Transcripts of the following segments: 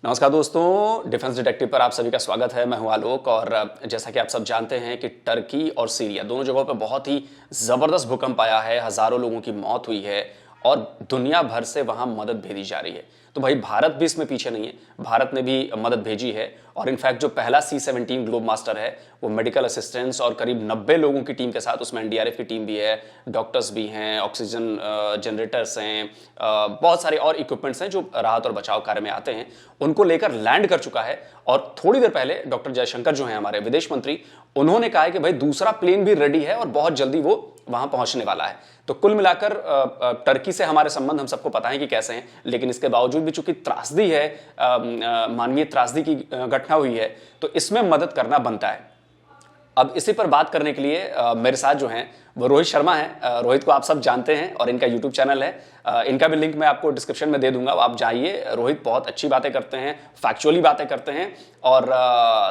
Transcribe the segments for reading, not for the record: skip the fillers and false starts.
नमस्कार दोस्तों, defence detective पर आप सभी का स्वागत है। मैं हूं आलोक और जैसा कि आप सब जानते हैं कि टर्की और सीरिया दोनों जगहों पर बहुत ही ज़बरदस्त भूकंप आया है, हज़ारों लोगों की मौत हुई है और दुनिया भर से वहां मदद भेजी जा रही है। तो भाई भारत भी इसमें पीछे नहीं है, भारत ने भी मदद भेजी है और इनफैक्ट जो पहला C-17 ग्लोब मास्टर है वो मेडिकल असिस्टेंस और करीब 90 लोगों की टीम के साथ, उसमें एनडीआरएफ की टीम भी है, डॉक्टर्स भी हैं, ऑक्सीजन जनरेटर्स हैं, बहुत सारे और इक्विपमेंट्स हैं जो राहत और बचाव कार्य में आते हैं, उनको लेकर लैंड कर चुका है। और थोड़ी देर पहले डॉक्टर जयशंकर जो हैं हमारे विदेश मंत्री, उन्होंने कहा है कि भाई दूसरा प्लेन भी रेडी है और बहुत जल्दी वो वहां पहुंचने वाला है। तो कुल मिलाकर टर्की से हमारे संबंध हम सबको पता है कि कैसे हैं, लेकिन इसके बावजूद भी चूंकि त्रासदी है, मानवीय त्रासदी की घटना हुई है, तो इसमें मदद करना बनता है। अब इसी पर बात करने के लिए मेरे साथ जो हैं वो रोहित शर्मा हैं। रोहित को आप सब जानते हैं और इनका यूट्यूब चैनल है, इनका भी लिंक मैं आपको डिस्क्रिप्शन में दे दूंगा, आप जाइए। रोहित बहुत अच्छी बातें करते हैं, फैक्चुअली बातें करते हैं और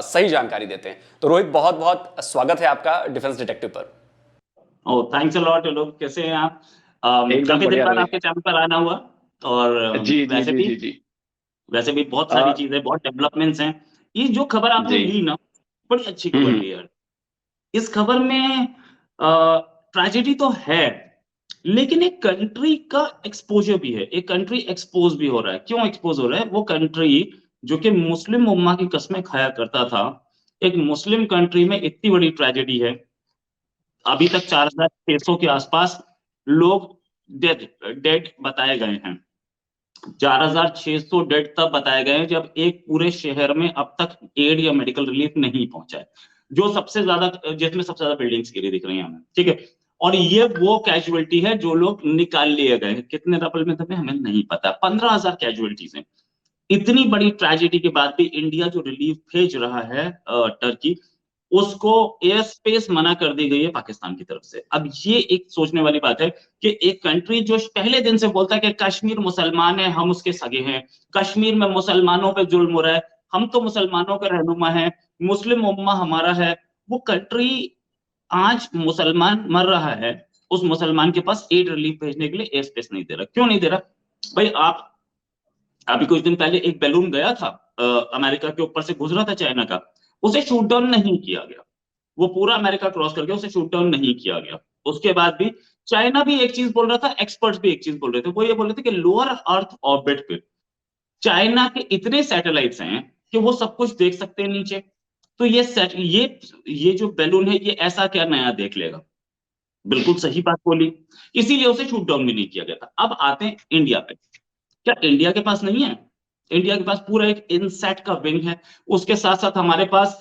सही जानकारी देते हैं। तो रोहित, बहुत बहुत स्वागत है आपका डिफेंस डिटेक्टिव पर। ओह, थैंक्स अ लॉट लोग, कैसे हैं आप? एकदम काफी दिन बढ़िया बाद रोहित। आपके चैनल पर आना हुआ। और जी जी वैसे जी भी जी जी। वैसे भी बहुत अ, सारी चीजें, बहुत डेवलपमेंट्स हैं। ये जो खबर आपने जी। ली ना, बड़ी अच्छी खबर हम्म। ली यार। इस खबर में ट्रेजेडी तो है, लेकिन एक कंट्री का एक्सपोजर भी है, एक कंट्री एक्सपोज भी हो रहा है। क्यों एक्सपोज हो रहा है? वो कंट्री जो कि मुस्लिम उम्मा की कस्में खाया करता था, एक मुस्लिम कंट्री में इतनी बड़ी ट्रेजेडी है। अभी तक 4,600 के आसपास लोग डेड डेड बताए गए हैं। 4,600 डेड तब बताए गए हैं जब एक पूरे शहर में अब तक एड या मेडिकल रिलीफ नहीं पहुंचा है, जो सबसे ज्यादा, जिसमें सबसे ज्यादा बिल्डिंग्स गिरी दिख रही हैं हमें, ठीक है। और ये वो कैजुअलिटी है जो लोग निकाल लिए गए हैं। कितने रपल में दबे हमें नहीं पता, 15,000 कैजुअलिटीज हैं। इतनी बड़ी ट्रेजेडी के बाद भी इंडिया जो रिलीफ भेज रहा है, टर्की, उसको एयर स्पेस मना कर दी गई है पाकिस्तान की तरफ से। अब ये एक सोचने वाली बात है कि एक कंट्री जो पहले दिन से बोलता है कि कश्मीर मुसलमान है, हम उसके सगे हैं, कश्मीर में मुसलमानों पे जुल्म हो रहा है, हम तो मुसलमानों का रहनुमा है, मुस्लिम उम्मा हमारा है, वो कंट्री आज मुसलमान मर रहा है, उस मुसलमान के पास एड रिलीफ भेजने के लिए एयर स्पेस नहीं दे रहा। क्यों नहीं दे रहा? भाई, आप अभी कुछ दिन पहले एक बैलून गया था, अमेरिका के ऊपर से गुजरा था चाइना का, उसे शूट डाउन नहीं किया गया। वो पूरा अमेरिका क्रॉस करके उसे शूट डाउन नहीं किया गया। उसके बाद भी चाइना भी एक चीज बोल रहा था, एक्सपर्ट्स भी एक चीज बोल रहे थे, वो ये बोल रहे थे कि लोअर अर्थ ऑर्बिट पे चाइना के इतने सैटेलाइट्स हैं कि वो सब कुछ देख सकते हैं नीचे। तो ये जो बैलून है, ये ऐसा क्या नया देख लेगा? बिल्कुल सही बात बोली, इसीलिए उसे शूट डाउन भी नहीं किया गया था। अब आते हैं इंडिया पे। क्या इंडिया के पास नहीं है? इंडिया के पास पूरा एक इनसैट का विंग है। उसके साथ साथ हमारे पास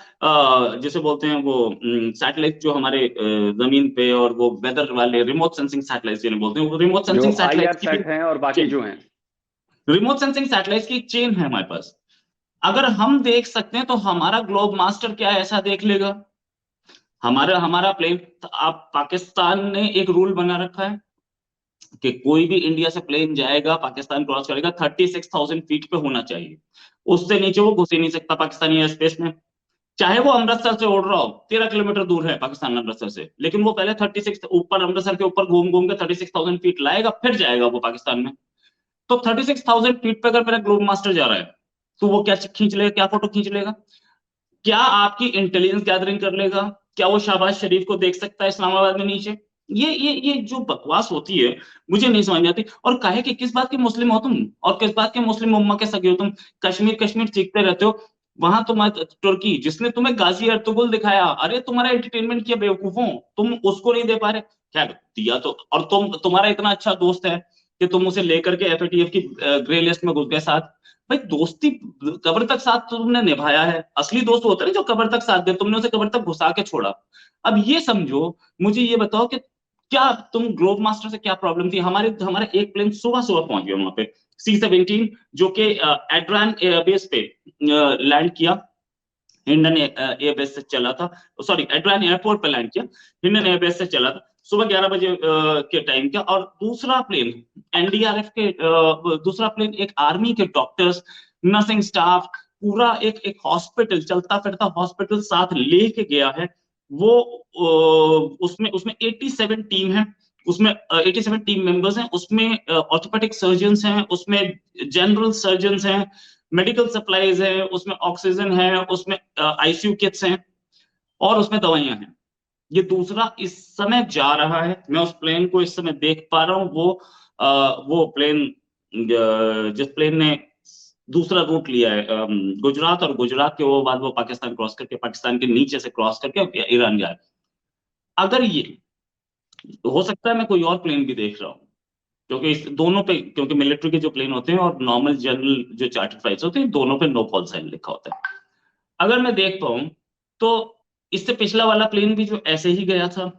जैसे बोलते हैं वो सैटेलाइट जो हमारे जमीन पे, और वो वेदर वाले रिमोट सेंसिंग सैटेलाइट जिन्हें बोलते हैं, वो रिमोट जो सेंसिंग IR सैटेलाइट की भी सेट हैं और बाकी चेन, जो हैं। रिमोट सेंसिंग सैटेलाइट की एक चेन है हमारे पास। अगर हम देख सकते हैं तो हमारा ग्लोब मास्टर क्या ऐसा देख लेगा? हमारा हमारा प्लेन, आप, पाकिस्तान ने एक रूल बना रखा है कि कोई भी इंडिया से प्लेन जाएगा, पाकिस्तान क्रॉस करेगा, 36,000 फीट पे होना चाहिए। उससे नीचे वो घुस ही नहीं सकता पाकिस्तानी एयर स्पेस में। चाहे वो अमृतसर से उड़ रहा हो, 13 किलोमीटर दूर है पाकिस्तान अमृतसर से, लेकिन वो पहले 36 ऊपर, अमृतसर के ऊपर घूम घूम के 36,000 फीट लाएगा, फिर जाएगा वो पाकिस्तान में। तो 36,000 फीट पे अगर मेरा ग्लोब मास्टर जा रहा है, तो वो क्या खींच लेगा, क्या फोटो खींच लेगा? क्या आपकी इंटेलिजेंस गैदरिंग कर लेगा? क्या वो शहबाज शरीफ को देख सकता है इस्लामाबाद में नीचे? ये जो बकवास होती है, मुझे नहीं समझ में आती। और काहे कि किस बात के मुस्लिम हो तुम, और किस बात के मुस्लिम उम्मा के सगे हो तुम? कश्मीर कश्मीर चीखते रहते हो। वहां तुम्हारा तुर्की, जिसने तुम्हें गाजी अर्तुगरुल दिखाया, अरे तुम्हारा एंटरटेनमेंट किया बेवकूफों, तुम उसको नहीं दे पा रहे? क्या दिया तो, और तुम्हारा इतना अच्छा दोस्त है कि तुम उसे लेकर के एफएटीएफ की ग्रे लिस्ट में घुस गए साथ। भाई, दोस्ती कब्र तक साथ तो तुमने निभाया है। असली दोस्त होता है ना जो कब्र तक साथ दे, तुमने उसे कब्र तक घुसा के छोड़ा। अब ये समझो, मुझे ये बताओ कि क्या तुम ग्लोब मास्टर से क्या प्रॉब्लम थी? हमारा एक प्लेन सुबह सुबह पहुंच गया वहां पे, C-17, जो कि एड्रान एयरबेस पे लैंड किया। हिंडन एयरबेस से चला था, सॉरी, एड्रान एयरपोर्ट पे लैंड किया, हिंडन एयरबेस से चला था सुबह 11 बजे के टाइम का। और दूसरा प्लेन एनडीआरएफ के, दूसरा प्लेन एक आर्मी के डॉक्टर्स, नर्सिंग स्टाफ, पूरा एक एक हॉस्पिटल, चलता फिरता हॉस्पिटल साथ लेके गया है। वो उसमें उसमें 87 टीम है, उसमें 87 टीम मेंबर्स हैं, उसमें ऑर्थोपेडिक सर्जन्स हैं, उसमें जनरल सर्जन्स हैं, मेडिकल सप्लाईज है, उसमें ऑक्सीजन है, उसमें आईसीयू किट्स हैं और उसमें दवाइयां हैं। ये दूसरा इस समय जा रहा है, मैं उस प्लेन को इस समय देख पा रहा हूँ। वो प्लेन, जिस प्लेन ने दूसरा रूट लिया है गुजरात, और गुजरात के वो बाद वो पाकिस्तान क्रॉस करके, पाकिस्तान के नीचे से क्रॉस करके ईरान जा रहा है। अगर ये हो सकता है, मैं कोई और प्लेन भी देख रहा हूँ, क्योंकि इस दोनों पे, क्योंकि मिलिट्री के जो प्लेन होते हैं और नॉर्मल जनरल जो चार्टर्ड फ्लाइट्स होते हैं, दोनों पे नो कॉल साइन लिखा होता है। अगर मैं देख पाऊं तो इससे पिछला वाला प्लेन भी जो ऐसे ही गया था,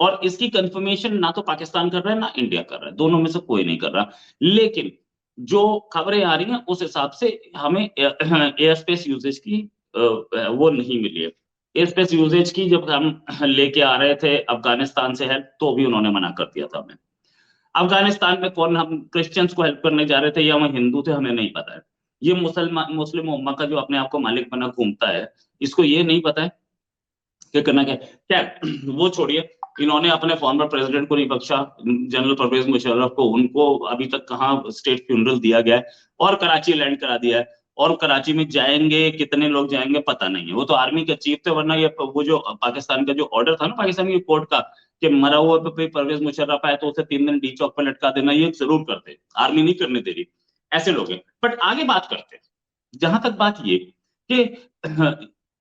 और इसकी कंफर्मेशन ना तो पाकिस्तान कर रहा है ना इंडिया कर रहा है, दोनों में से कोई नहीं कर रहा। लेकिन जो खबरें आ रही हैं उस हिसाब से हमें एयर स्पेस यूजेज की वो नहीं मिली है। एयर स्पेस यूजेज की जब हम लेके आ रहे थे अफगानिस्तान से हेल्प, तो भी उन्होंने मना कर दिया था हमें। अफगानिस्तान में कौन, हम क्रिश्चियंस को हेल्प करने जा रहे थे या वह हिंदू थे, हमें नहीं पता है। ये मुसलमान मुस्लिम उम्मा का जो अपने आप को मालिक बना घूमता है, इसको ये नहीं पता है कि करना क्या है। क्या वो छोड़िए, इन्होंने अपने फॉर्मर प्रेसिडेंट को नहीं बख्शा, जनरल परवेज मुशर्रफ को, उनको अभी तक कहाँ स्टेट फ्यूनरल दिया गया है, और कराची लैंड करा दिया है। और कराची में जाएंगे, कितने लोग जाएंगे पता नहीं है, वो तो आर्मी के चीफ थे। वरना ये वो जो पाकिस्तान का जो ऑर्डर था ना, पाकिस्तान की कोर्ट का, कि मरा हुआ पे परवेज मुशर्रफ आए तो उसे 3 दिन डी चौक पर लटका देना, ये जरूर करते, आर्मी नहीं करने दे रही, ऐसे लोग हैं। बट आगे बात करते हैं, जहां तक बात ये कि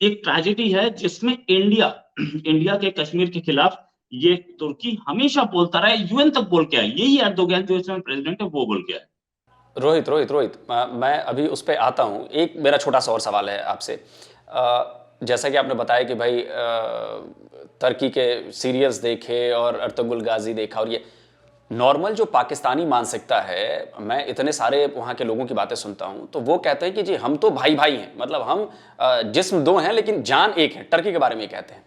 एक ट्रेजेडी है जिसमें इंडिया के कश्मीर के खिलाफ ये तुर्की हमेशा बोलता रहा है, यूएन तक बोल के आया, यही एर्दोगन जो इसमें प्रेसिडेंट है वो बोल के आया। रोहित रोहित रोहित मैं अभी उस पर आता हूँ। एक मेरा छोटा सा और सवाल है आपसे। जैसा कि आपने बताया कि भाई तुर्की के सीरियस देखे और अर्तुगरुल गाजी देखा, और ये नॉर्मल जो पाकिस्तानी मानसिकता है, मैं इतने सारे वहाँ के लोगों की बातें सुनता हूँ तो वो कहते हैं कि जी हम तो भाई भाई हैं, मतलब हम जिस्म दो हैं लेकिन जान एक है। टर्की के बारे में ये कहते हैं।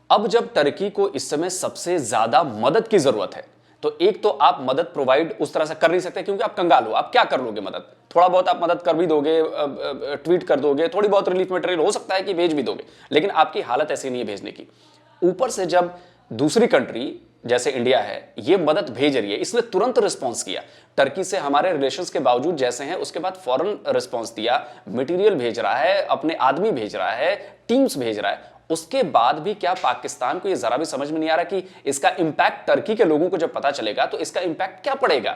अब जब टर्की को इस समय सबसे ज्यादा मदद की जरूरत है, तो एक तो आप मदद प्रोवाइड उस तरह से कर नहीं सकते क्योंकि आप कंगाल हो, आप क्या कर लोगे मदद? थोड़ा बहुत आप मदद कर भी दोगे, ट्वीट कर दोगे, थोड़ी बहुत रिलीफ मटेरियल हो सकता है कि भेज भी दोगे, लेकिन आपकी हालत ऐसी नहीं है भेजने की। ऊपर से जब दूसरी कंट्री जैसे इंडिया है ये मदद भेज रही है, इसने तुरंत रिस्पॉन्स किया। टर्की से हमारे रिलेशंस के बावजूद जैसे हैं, उसके बाद फौरन रिस्पॉन्स दिया, मटेरियल भेज रहा है, अपने आदमी भेज रहा है, टीम्स भेज रहा है। उसके बाद भी क्या पाकिस्तान को ये जरा भी समझ में नहीं आ रहा कि इसका इंपैक्ट टर्की के लोगों को जब पता चलेगा तो इसका इंपैक्ट क्या पड़ेगा?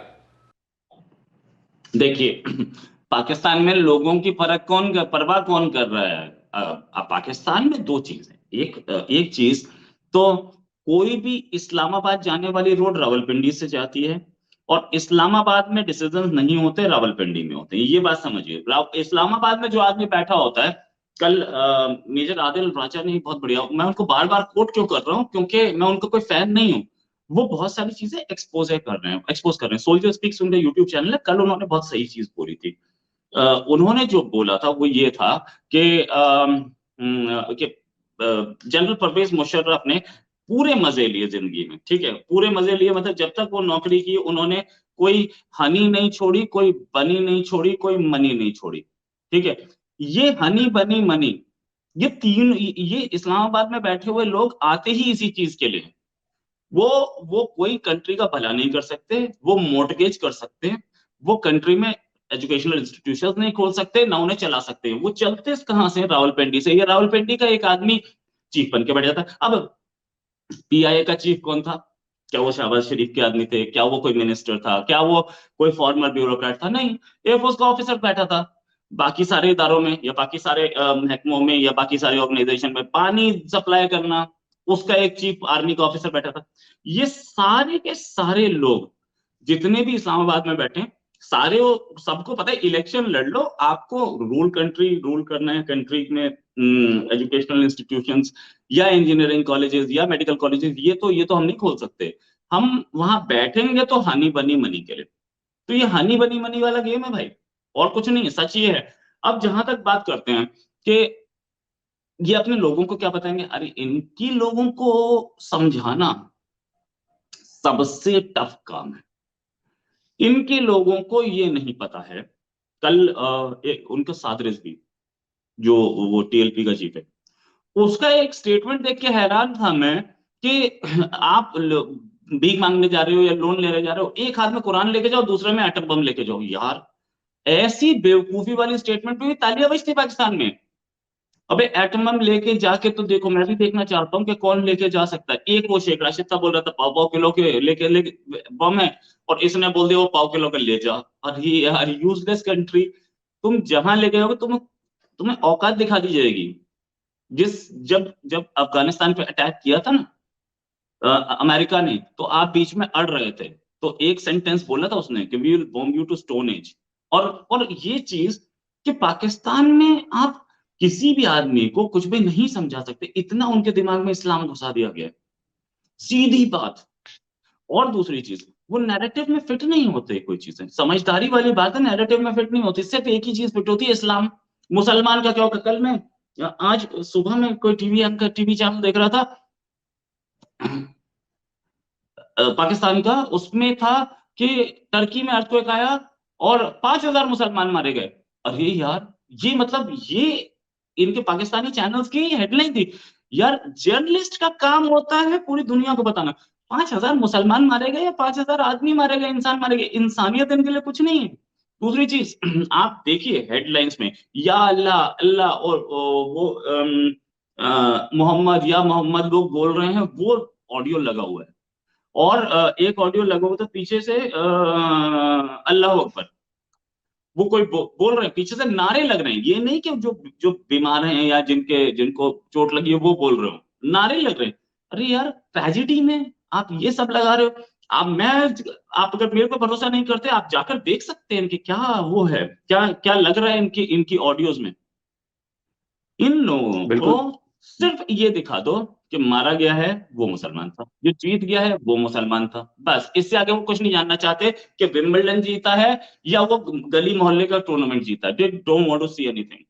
देखिए, पाकिस्तान में लोगों की परवाह कौन कर रहा है? पाकिस्तान में दो चीज है। एक चीज तो, कोई भी इस्लामाबाद जाने वाली रोड रावलपिंडी से जाती है, और इस्लामाबाद में डिसीजन नहीं होते, रावलपिंडी में होते हैं। ये बात समझिए। इस्लामाबाद में जो आदमी बैठा होता है, कल मेजर आदिल राजा ने बहुत बढ़िया, मैं उनको बार बार कोट क्यों कर रहा हूँ, क्योंकि मैं उनका कोई फैन नहीं हूँ, वो बहुत सारी चीजें एक्सपोज कर रहे हैं। सोल्जर स्पीक्स उनका यूट्यूब चैनल है, कल उन्होंने बहुत सही चीज बोली थी। उन्होंने जो बोला था वो ये था कि जनरल परवेज मुशर्रफ ने पूरे मजे लिए जिंदगी में, ठीक है, पूरे मजे लिए, मतलब जब तक वो नौकरी की उन्होंने कोई हनी नहीं छोड़ी, कोई बनी नहीं छोड़ी, कोई मनी नहीं छोड़ी, ठीक है। ये हनी बनी मनी, ये इस्लामाबाद में बैठे हुए लोग आते ही इसी चीज के लिए। वो कोई कंट्री का भला नहीं कर सकते, वो मोर्टगेज कर सकते हैं, वो कंट्री में एजुकेशनल इंस्टीट्यूशन नहीं खोल सकते, ना उन्हें चला सकते हैं। वो चलते कहां से? रावलपिंडी से। ये रावलपिंडी का एक आदमी चीफ बन के बैठ जाता है। अब पीआईए का चीफ कौन था? क्या वो शहबाज शरीफ के आदमी थे? क्या वो कोई मिनिस्टर था? क्या वो कोई फॉर्मर ब्यूरोक्रेट था? नहीं, एयरफोर्स का ऑफिसर बैठा था। बाकी सारे इदारों में या बाकी सारे महकमों में या बाकी सारे ऑर्गेनाइजेशन में पानी सप्लाई करना, उसका एक चीफ आर्मी का ऑफिसर बैठा था। ये सारे के सारे लोग जितने भी इस्लामाबाद में बैठे, सारे सबको पता है, इलेक्शन लड़ लो, आपको रूल करना है कंट्री में, एजुकेशनल इंस्टीट्यूशंस या इंजीनियरिंग कॉलेजेस या मेडिकल कॉलेजेस, ये तो हम नहीं खोल सकते। हम वहां बैठेंगे तो हनी बनी मनी के लिए। तो ये हनी बनी मनी वाला गेम है भाई, और कुछ नहीं है, सच ये है। अब जहां तक बात करते हैं कि ये अपने लोगों को क्या बताएंगे, अरे इनकी लोगों को समझाना सबसे टफ काम है। इनके लोगों को ये नहीं पता है। कल एक उनका सादरिस भी, जो वो टीएलपी का चीफ है, उसका एक स्टेटमेंट देख के हैरान था मैं कि आप भीख मांगने जा रहे हो या लोन लेने जा रहे हो, एक हाथ में कुरान लेके जाओ, दूसरे में एटम बम लेके जाओ। यार ऐसी बेवकूफी वाली स्टेटमेंट पे भी तालियां बजती पाकिस्तान में। अबे एटम बम लेके जाके तो देखो, मैं भी देखना चाहता हूँ कि कौन लेके जा सकता है। एक वो शेख राशिद था, बोल रहा था पाव पाव किलो के लेके बम है, और इसने बोल दिया वो पाव किलो का ले जा। अरे यार, यूजलेस कंट्री। तुम जहां ले गए होगे, तुम्हें औकात दिखा दी जाएगी। जिस जब जब अफगानिस्तान पे अटैक किया था ना अमेरिका ने, तो आप बीच में अड़ रहे थे, तो एक सेंटेंस बोला था उसने कि we will bomb you to stone age. और ये चीज कि पाकिस्तान में आप किसी भी आदमी को कुछ भी नहीं समझा सकते, इतना उनके दिमाग में इस्लाम घुसा दिया गया है। सीधी बात। और दूसरी चीज, वो नैरेटिव में फिट नहीं होते। कोई चीजें समझदारी वाली बात है, नैरेटिव में फिट नहीं होती। सिर्फ एक ही चीज फिट होती है, इस्लाम। मुसलमान का क्या होगा? कल मैं आज सुबह में कोई टीवी चैनल देख रहा था पाकिस्तान का, उसमें था कि टर्की में अर्थक्वेक आया और 5,000 मुसलमान मारे गए। अरे यार, ये मतलब ये इनके पाकिस्तानी चैनल्स की हेडलाइन थी। यार, जर्नलिस्ट का काम होता है पूरी दुनिया को बताना। 5,000 मुसलमान मारे गए या 5,000 आदमी मारे गए, इंसान मारे गए, इंसानियत इनके लिए कुछ नहीं है। दूसरी चीज आप देखिए हेडलाइंस में, या अल्लाह अल्लाह और वो मोहम्मद या मोहम्मद लोग बोल रहे हैं, वो ऑडियो लगा हुआ है। और एक ऑडियो लगा हुआ था पीछे से, अल्लाह अकबर। वो कोई बोल रहे हैं, पीछे से नारे लग रहे हैं। ये नहीं कि जो जो बीमार हैं या जिनको चोट लगी है वो बोल रहे हो, नारे लग रहे हैं। अरे यार, ट्रेजिडी में आप ये सब लगा रहे हो। आप अगर मेरे को भरोसा नहीं करते, आप जाकर देख सकते हैं कि क्या वो है, क्या क्या लग रहा है इनकी इनकी ऑडियोज में। इन लोगों को बिल्कुल सिर्फ ये दिखा दो कि मारा गया है वो मुसलमान था, जो जीत गया है वो मुसलमान था, बस। इससे आगे वो कुछ नहीं जानना चाहते कि विंबलडन जीता है या वो गली मोहल्ले का टूर्नामेंट जीता है। They don't want to see anything.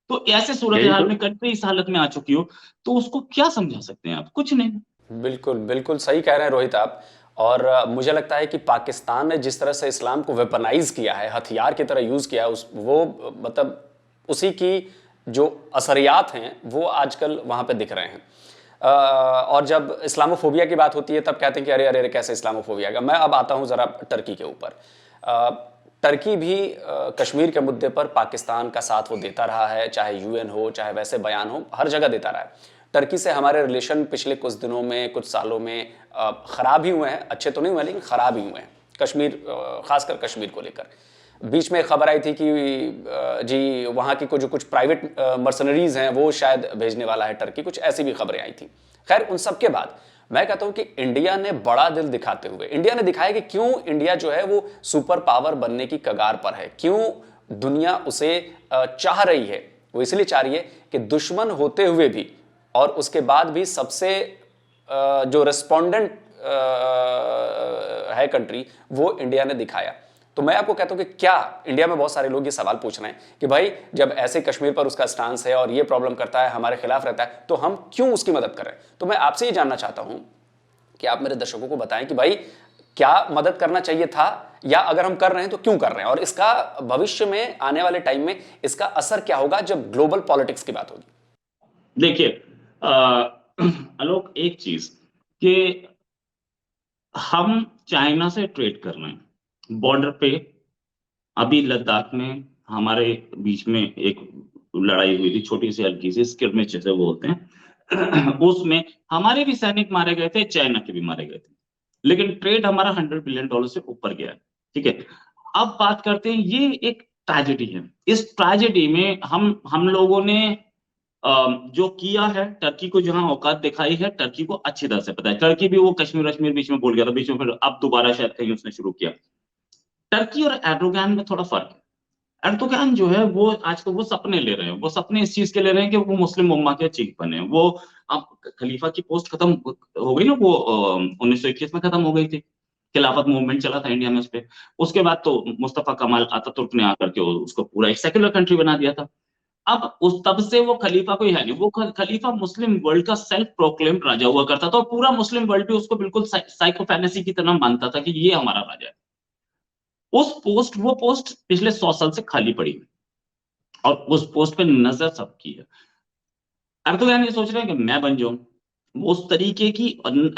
तो ऐसे सूरत यही हाल तो। में कंट्री इस हालत में आ चुकी हो, तो उसको क्या समझा सकते हैं आप? कुछ नहीं। बिल्कुल बिल्कुल सही कह रहे हैं रोहित आप। और मुझे लगता है कि पाकिस्तान ने जिस तरह से इस्लाम को वेपनाइज किया है, हथियार की तरह यूज किया है, उस वो मतलब उसी की जो असरियात हैं वो आजकल वहां पे दिख रहे हैं। और जब इस्लामोफोबिया की बात होती है तब कहते हैं कि अरे अरे अरे कैसे इस्लामोफोबिया का। मैं अब आता हूं जरा टर्की के ऊपर। टर्की भी कश्मीर के मुद्दे पर पाकिस्तान का साथ वो देता रहा है, चाहे यूएन हो चाहे वैसे बयान हो, हर जगह देता रहा है। टर्की से हमारे रिलेशन पिछले कुछ दिनों में, कुछ सालों में खराब ही हुए हैं, अच्छे तो नहीं हुए लेकिन खराब ही हुए हैं, कश्मीर खासकर कश्मीर को लेकर। बीच में खबर आई थी कि जी वहाँ की कुछ प्राइवेट मर्सनरीज हैं वो शायद भेजने वाला है टर्की, कुछ ऐसी भी खबरें आई थी। खैर उन सब के बाद मैं कहता हूं कि इंडिया ने बड़ा दिल दिखाते हुए इंडिया ने दिखाया कि क्यों इंडिया जो है वो सुपर पावर बनने की कगार पर है, क्यों दुनिया उसे चाह रही है। वो इसलिए चाह रही है कि दुश्मन होते हुए भी और उसके बाद भी सबसे जो रेस्पोंडेंट है कंट्री, वो इंडिया ने दिखाया। तो मैं आपको कहता हूं कि क्या इंडिया में बहुत सारे लोग ये सवाल पूछ रहे हैं कि भाई जब ऐसे कश्मीर पर उसका स्टांस है और ये प्रॉब्लम करता है, हमारे खिलाफ रहता है, तो हम क्यों उसकी मदद करें। तो मैं आपसे ये जानना चाहता हूं कि आप मेरे दर्शकों को बताएं कि भाई क्या मदद करना चाहिए था, या अगर हम कर रहे हैं तो क्यों कर रहे हैं, और इसका भविष्य में आने वाले टाइम में इसका असर क्या होगा जब ग्लोबल पॉलिटिक्स की बात होगी। देखिए आलोक, एक चीज कि हम चाइना से ट्रेड कर रहे हैं बॉर्डर पे। अभी लद्दाख में हमारे बीच में एक लड़ाई हुई थी, छोटी सी हल्की सी स्किर्मिश जैसे बोलते हैं उसमें हमारे भी सैनिक मारे गए थे, चाइना के भी मारे गए थे, लेकिन ट्रेड हमारा $100 बिलियन से ऊपर गया है। ठीक है। अब बात करते हैं, ये एक ट्रेजेडी है। इस ट्रेजेडी में हम लोगों ने जो किया है, टर्की को जहां औकात दिखाई है, टर्की को अच्छी तरह से पता है। टर्की भी वो कश्मीर कश्मीर बीच में भूल गया था, बीच में फिर अब दोबारा शायद कहीं उसने शुरू किया। टर्की और एर्दोगान में थोड़ा फर्क है। एर्दोगान जो है वो आजकल वो सपने ले रहे हैं, वो सपने इस चीज के ले रहे हैं कि वो मुस्लिम उम्मा के चीफ बने। वो अब खलीफा की पोस्ट खत्म हो गई ना, वो 1921 में खत्म हो गई थी। खिलाफत मूवमेंट चला था इंडिया में उस पे। उसके बाद तो मुस्तफा कमाल अतातुर्क ने आकर के उसको पूरा एक सेक्युलर कंट्री बना दिया था। अब उस तब से वो खलीफा कोई है नहीं, वो खलीफा मुस्लिम वर्ल्ड का सेल्फ प्रोक्लेम्ड राजा हुआ करता था, और पूरा मुस्लिम वर्ल्ड भी उसको बिल्कुल साइकोफेनेसी की तरह मानता था कि ये हमारा राजा है। वो पोस्ट पिछले 100 साल से खाली पड़ी है, और उस पोस्ट पे नजर सबकी है। एर्दोगन ये सोच रहे हैं कि मैं बन जाऊं वो उस तरीके की,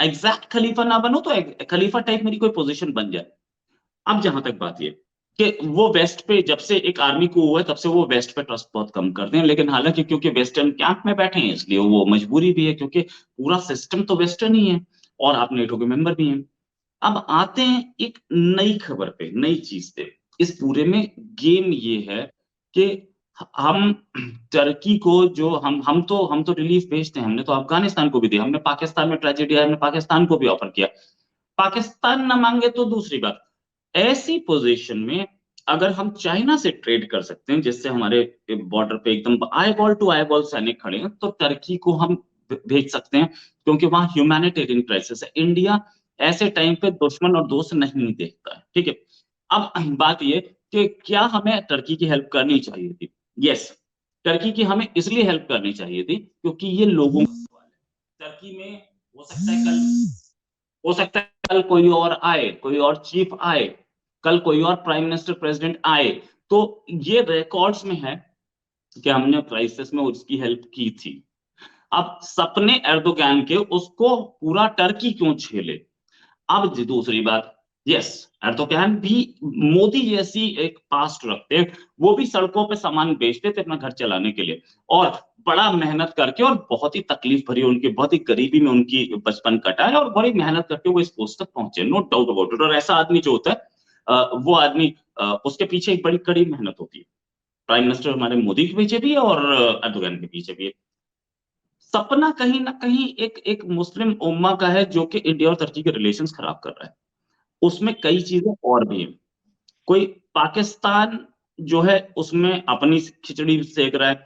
एग्जैक्ट खलीफा ना बनो तो खलीफा टाइप मेरी कोई पोजीशन बन जाए। अब जहां तक बात ये कि वो वेस्ट पे जब से एक आर्मी को हुआ है तब से वो वेस्ट पे ट्रस्ट बहुत कम करते हैं, लेकिन हालांकि क्योंकि वेस्टर्न कैंप में बैठे हैं इसलिए वो मजबूरी भी है, क्योंकि पूरा सिस्टम तो वेस्टर्न ही है और आप नेटो के मेंबर भी हैं। अब आते हैं एक नई खबर पे, नई चीज पे। इस पूरे में गेम ये है कि हम टर्की को जो हम तो रिलीफ भेजते हैं, हमने तो अफगानिस्तान को भी दिया, हमने पाकिस्तान में ट्रेजेडी आया हमने पाकिस्तान को भी ऑफर किया। पाकिस्तान ना मांगे तो दूसरी बात, ऐसी पोजीशन में अगर हम चाइना से ट्रेड कर सकते हैं जिससे हमारे बॉर्डर पे एकदम आई टू आई सैनिक खड़े हैं, तो टर्की को हम भेज सकते हैं, क्योंकि वहां ह्यूमैनिटेरियन क्राइसिस है। इंडिया ऐसे टाइम पे दुश्मन और दोस्त नहीं देखता है, ठीक है। अब बात ये कि क्या हमें टर्की की हेल्प करनी चाहिए थी? यस, टर्की की हमें इसलिए हेल्प करनी चाहिए थी क्योंकि ये लोगों का सवाल है। टर्की में हो सकता है कल कोई और आए, कोई और चीफ आए, कल कोई और प्राइम मिनिस्टर प्रेसिडेंट आए, तो ये रिकॉर्ड्स में है कि हमने क्राइसिस में उसकी हेल्प की थी। अब सपने एर्दोगन के उसको पूरा टर्की क्यों झेले? अब दूसरी बात, यस, एर्दोगन भी मोदी जैसी एक पास्ट रखते हैं, वो भी सड़कों पे सामान बेचते थे अपना घर चलाने के लिए, और बड़ा मेहनत करके, और बहुत ही तकलीफ भरी उनकी, बहुत ही गरीबी में उनकी बचपन कटा है, और बड़ी मेहनत करके वो इस पोस्ट तक पहुंचे, नो डाउट अबाउट इट। और ऐसा आदमी जो होता है वो आदमी उसके पीछे एक बड़ी कड़ी मेहनत होती है। प्राइम मिनिस्टर हमारे मोदी के पीछे भी है और एर्दोगन के पीछे भी है। सपना कहीं ना कहीं एक एक मुस्लिम उम्मा का है जो कि इंडिया और तुर्की के रिलेशंस खराब कर रहा है। उसमें कई चीजें और भी हैं। कोई पाकिस्तान जो है उसमें अपनी खिचड़ी सेक रहा है।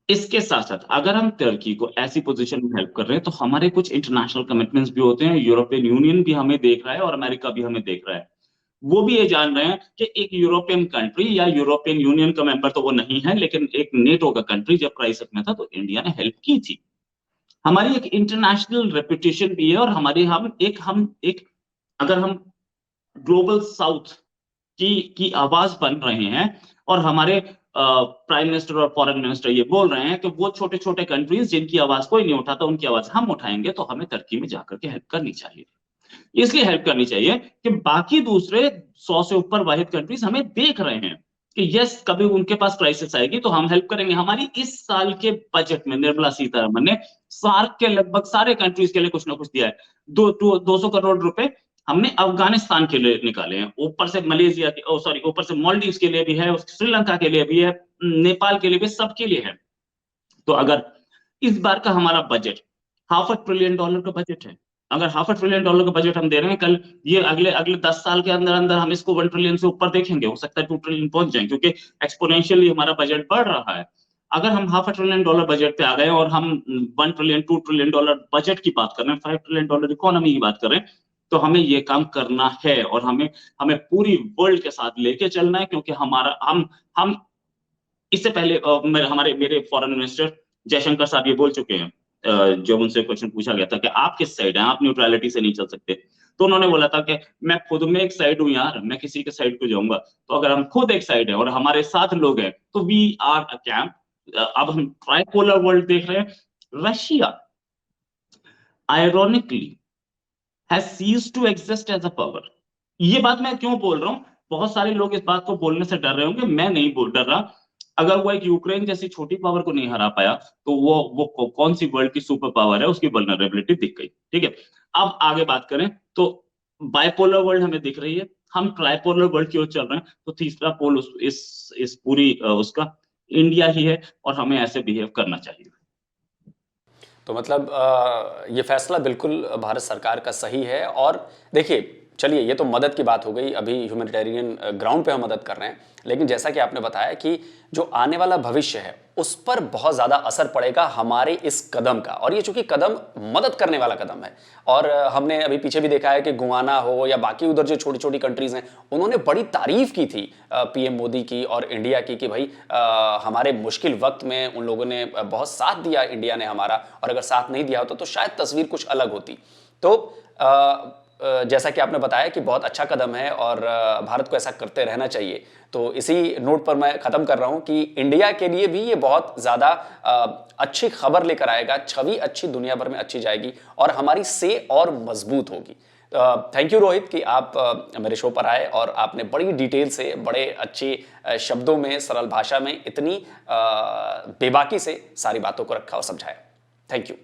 इसके साथ साथ अगर हम तुर्की को ऐसी पोजीशन में हेल्प कर रहे हैं तो हमारे कुछ इंटरनेशनल कमिटमेंट्स भी होते हैं, यूरोपियन यूनियन भी हमें देख रहा है और अमेरिका भी हमें देख रहा है। वो भी ये जान रहे हैं कि एक यूरोपियन कंट्री या यूरोपियन यूनियन का मेंबर तो वो नहीं है, लेकिन एक नेटो का कंट्री जब क्राइसिस में था तो इंडिया ने हेल्प की थी। हमारी एक इंटरनेशनल रेपुटेशन भी है, और हमारे हम एक अगर हम ग्लोबल साउथ की आवाज बन रहे हैं, और हमारे प्राइम मिनिस्टर और फॉरेन मिनिस्टर ये बोल रहे हैं कि वो छोटे छोटे कंट्रीज जिनकी आवाज कोई नहीं उठाता उनकी आवाज हम उठाएंगे, तो हमें तुर्की में जाकर के हेल्प करनी चाहिए। इसलिए हेल्प करनी चाहिए कि बाकी दूसरे 100 से ऊपर वाहिद कंट्रीज हमें देख रहे हैं कि यस, कभी उनके पास क्राइसिस आएगी तो हम हेल्प करेंगे। हमारी इस साल के बजट में निर्मला सीतारमन ने सार्क के लगभग सारे कंट्रीज के लिए कुछ ना कुछ दिया है। 200 करोड़ रुपए हमने अफगानिस्तान के लिए निकाले हैं, ऊपर से मलेशिया के, सॉरी, ऊपर से मालदीव के लिए भी है, श्रीलंका के लिए भी है, नेपाल के लिए भी, सबके लिए है। तो अगर इस बार का हमारा बजट $500 बिलियन का बजट है, अगर $500 बिलियन का बजट हम दे रहे हैं, कल ये अगले अगले 10 साल के अंदर अंदर हम इसको 1 ट्रिलियन से ऊपर देखेंगे, हो सकता है 2 ट्रिलियन पहुंच जाए, क्योंकि एक्सपोनेंशियली हमारा बजट बढ़ रहा है। अगर हम $500 बिलियन बजट पे आ गए और हम 1 ट्रिलियन $2 ट्रिलियन बजट की बात कर रहे हैं, $5 ट्रिलियन इकोनॉमी की बात कर रहे हैं, तो हमें ये काम करना है, और हमें हमें पूरी वर्ल्ड के साथ लेके चलना है, क्योंकि हमारा हम इससे पहले हमारे मेरे फॉरेन मिनिस्टर जयशंकर साहब ये बोल चुके हैं, जब उनसे क्वेश्चन पूछा गया था कि आप किस साइड हैं, आप न्यूट्रलिटी से नहीं चल सकते, तो उन्होंने बोला था कि मैं खुद में एक साइड हूं यार, मैं किसी के साइड को जाऊंगा? तो अगर हम खुद एक साइड है और हमारे साथ लोग हैं तो वी आर अ कैंप। अब हम ट्राइपोलर वर्ल्ड देख रहे हैं। Russia ironically has ceased to exist as a power. ये बात मैं क्यों बोल रहा हूं? बहुत सारे लोग इस बात को बोलने से डर रहे होंगे, मैं नहीं बोल डर रहा। अगर वो एक यूक्रेन जैसी छोटी पावर को नहीं हरा पाया, तो वो कौन सी वर्ल्ड की सुपर पावर है, उसकी वल्नरेबिलिटी दिख गई, ठीक है। अब आगे बात करें तो बाइपोलर वर्ल्ड हमें दिख रही है, हम ट्राइपोलर वर्ल्ड की ओर चल रहे हैं, तो तीसरा पोल इस पूरी उसका इंडिया ही है, और हमें ऐसे बिहेव करना चाहिए। तो मतलब ये फैसला बिल्कुल भारत सरकार का सही है। और देखिए, चलिए, ये तो मदद की बात हो गई, अभी ह्यूमैनिटेरियन ग्राउंड पे हम मदद कर रहे हैं, लेकिन जैसा कि आपने बताया कि जो आने वाला भविष्य है उस पर बहुत ज़्यादा असर पड़ेगा हमारे इस कदम का। और ये चूंकि कदम मदद करने वाला कदम है, और हमने अभी पीछे भी देखा है कि गुआना हो या बाकी उधर जो छोटी छोटी कंट्रीज हैं, उन्होंने बड़ी तारीफ की थी पीएम मोदी की और इंडिया की, कि भाई हमारे मुश्किल वक्त में उन लोगों ने बहुत साथ दिया इंडिया ने हमारा, और अगर साथ नहीं दिया होता तो शायद तस्वीर कुछ अलग होती। तो जैसा कि आपने बताया कि बहुत अच्छा कदम है और भारत को ऐसा करते रहना चाहिए। तो इसी नोट पर मैं ख़त्म कर रहा हूं कि इंडिया के लिए भी ये बहुत ज़्यादा अच्छी खबर लेकर आएगा, छवि अच्छी दुनिया भर में अच्छी जाएगी और हमारी से और मजबूत होगी। थैंक यू रोहित कि आप मेरे शो पर आए और आपने बड़ी डिटेल से, बड़े अच्छे शब्दों में, सरल भाषा में, इतनी बेबाकी से सारी बातों को रखा और समझाया। Thank you.